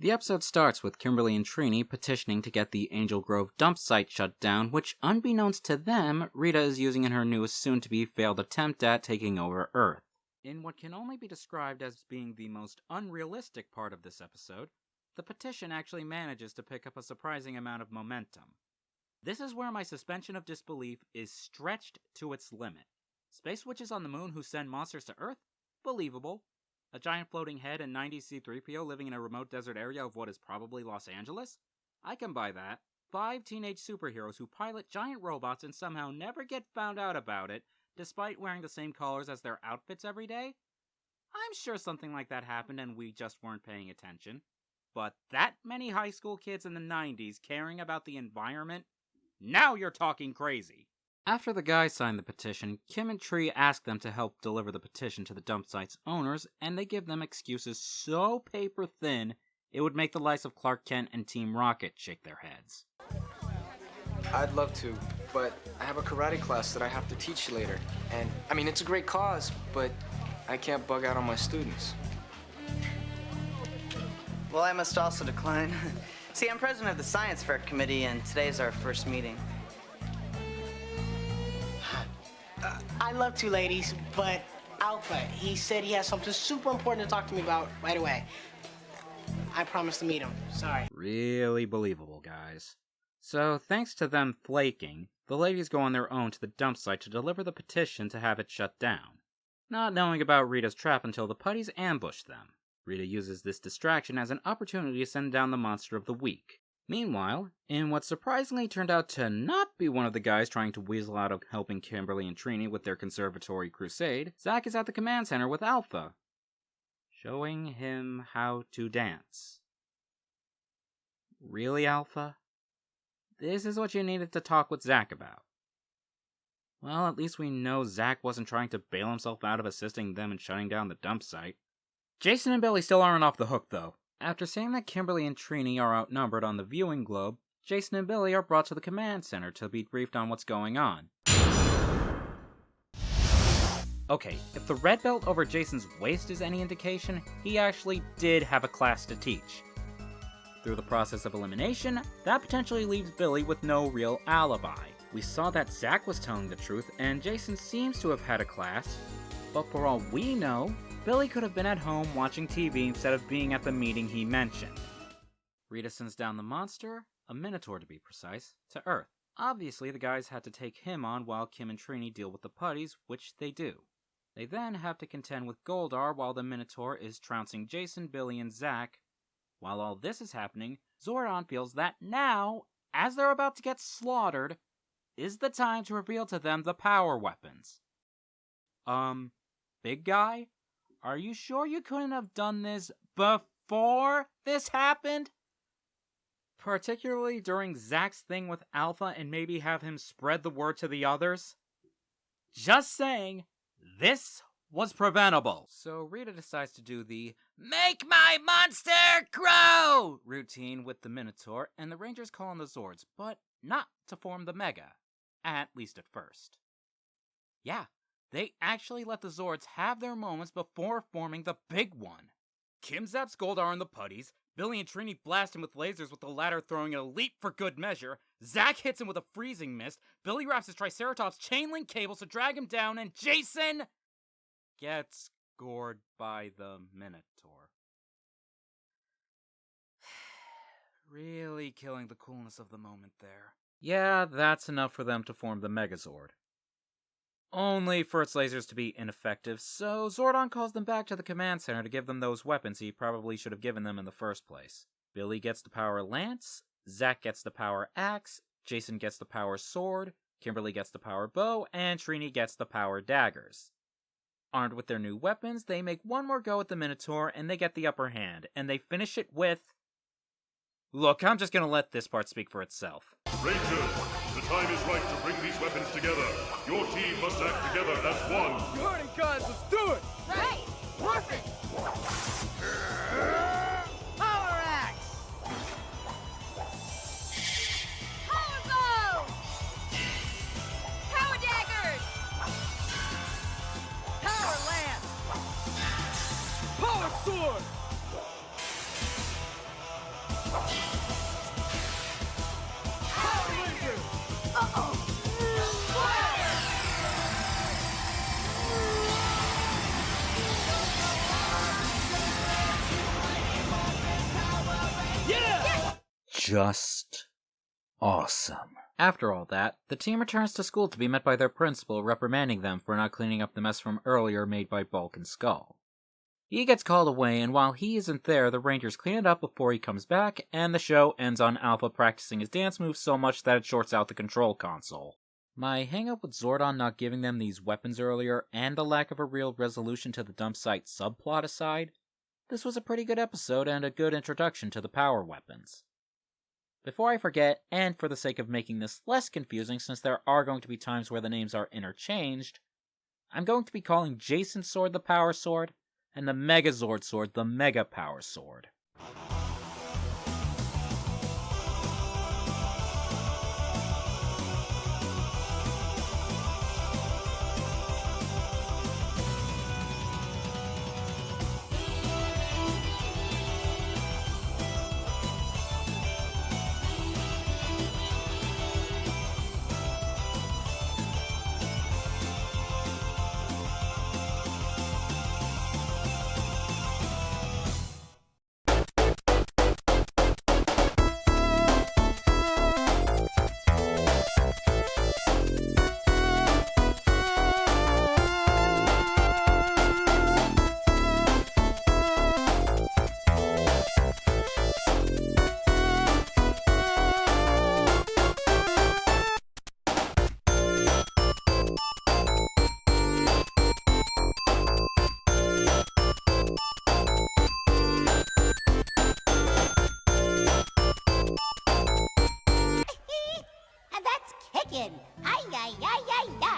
The episode starts with Kimberly and Trini petitioning to get the Angel Grove dump site shut down, which, unbeknownst to them, Rita is using in her newest soon-to-be failed attempt at taking over Earth. In what can only be described as being the most unrealistic part of this episode, the petition actually manages to pick up a surprising amount of momentum. This is where my suspension of disbelief is stretched to its limit. Space witches on the moon who send monsters to Earth? Believable. A giant floating head and 90s C-3PO living in a remote desert area of what is probably Los Angeles? I can buy that. 5 teenage superheroes who pilot giant robots and somehow never get found out about it, despite wearing the same colors as their outfits every day? I'm sure something like that happened and we just weren't paying attention. But that many high school kids in the 90s caring about the environment? Now you're talking crazy! After the guys sign the petition, Kim and Tree ask them to help deliver the petition to the dump site's owners, and they give them excuses so paper thin it would make the likes of Clark Kent and Team Rocket shake their heads. I'd love to, but I have a karate class that I have to teach later. And, I mean, it's a great cause, but I can't bug out on my students. Well, I must also decline. See, I'm president of the Science Fair Committee, and today's our first meeting. I'd love to, ladies, but Alpha, he said he has something super important to talk to me about right away. I promised to meet him. Sorry. Really believable, guys. So, thanks to them flaking, the ladies go on their own to the dump site to deliver the petition to have it shut down, not knowing about Rita's trap until the putties ambush them. Rita uses this distraction as an opportunity to send down the monster of the week. Meanwhile, in what surprisingly turned out to not be one of the guys trying to weasel out of helping Kimberly and Trini with their conservatory crusade, Zack is at the command center with Alpha, showing him how to dance. Really, Alpha? This is what you needed to talk with Zack about. Well, at least we know Zack wasn't trying to bail himself out of assisting them in shutting down the dump site. Jason and Billy still aren't off the hook, though. After saying that Kimberly and Trini are outnumbered on the viewing globe, Jason and Billy are brought to the command center to be briefed on what's going on. Okay, if the red belt over Jason's waist is any indication, he actually did have a class to teach. Through the process of elimination, that potentially leaves Billy with no real alibi. We saw that Zack was telling the truth, and Jason seems to have had a class, but for all we know, Billy could have been at home watching TV instead of being at the meeting he mentioned. Rita sends down the monster, a minotaur to be precise, to Earth. Obviously, the guys had to take him on while Kim and Trini deal with the putties, which they do. They then have to contend with Goldar while the minotaur is trouncing Jason, Billy, and Zack. While all this is happening, Zordon feels that now, as they're about to get slaughtered, is the time to reveal to them the power weapons. Big guy? Are you sure you couldn't have done this before this happened? Particularly during Zack's thing with Alpha and maybe have him spread the word to the others? Just saying, this was preventable. So Rita decides to do the "Make my monster grow" routine with the Minotaur, and the Rangers call on the Zords, but not to form the Mega. At least at first. Yeah. They actually let the Zords have their moments before forming the big one. Kim zaps Goldar in the putties, Billy and Trini blast him with lasers with the latter throwing a leap for good measure, Zack hits him with a freezing mist, Billy wraps his Triceratops chain link cables to drag him down, and Jason gets gored by the Minotaur. Really killing the coolness of the moment there. Yeah, that's enough for them to form the Megazord. Only for its lasers to be ineffective, so Zordon calls them back to the command center to give them those weapons he probably should have given them in the first place. Billy gets the power lance, Zack gets the power axe, Jason gets the power sword, Kimberly gets the power bow, and Trini gets the power daggers. Armed with their new weapons, they make one more go at the Minotaur, and they get the upper hand, and they finish it with... Look, I'm just gonna let this part speak for itself. Rangers, the time is right to bring these weapons together. Your team must act together as one. You heard it, guys. Let's do it. Right. Morphin. Power axe. Power bow. Power daggers. Power lance. Power sword. Just awesome. After all that, the team returns to school to be met by their principal reprimanding them for not cleaning up the mess from earlier made by Bulk and Skull. He gets called away, and while he isn't there, the Rangers clean it up before he comes back, and the show ends on Alpha practicing his dance moves so much that it shorts out the control console. My hang-up with Zordon not giving them these weapons earlier, and the lack of a real resolution to the dump site subplot aside, this was a pretty good episode and a good introduction to the power weapons. Before I forget, and for the sake of making this less confusing since there are going to be times where the names are interchanged, I'm going to be calling Jason's sword the Power Sword, and the Megazord sword the Mega Power Sword. And that's kicking. Ay, ay, ay, ay, ay.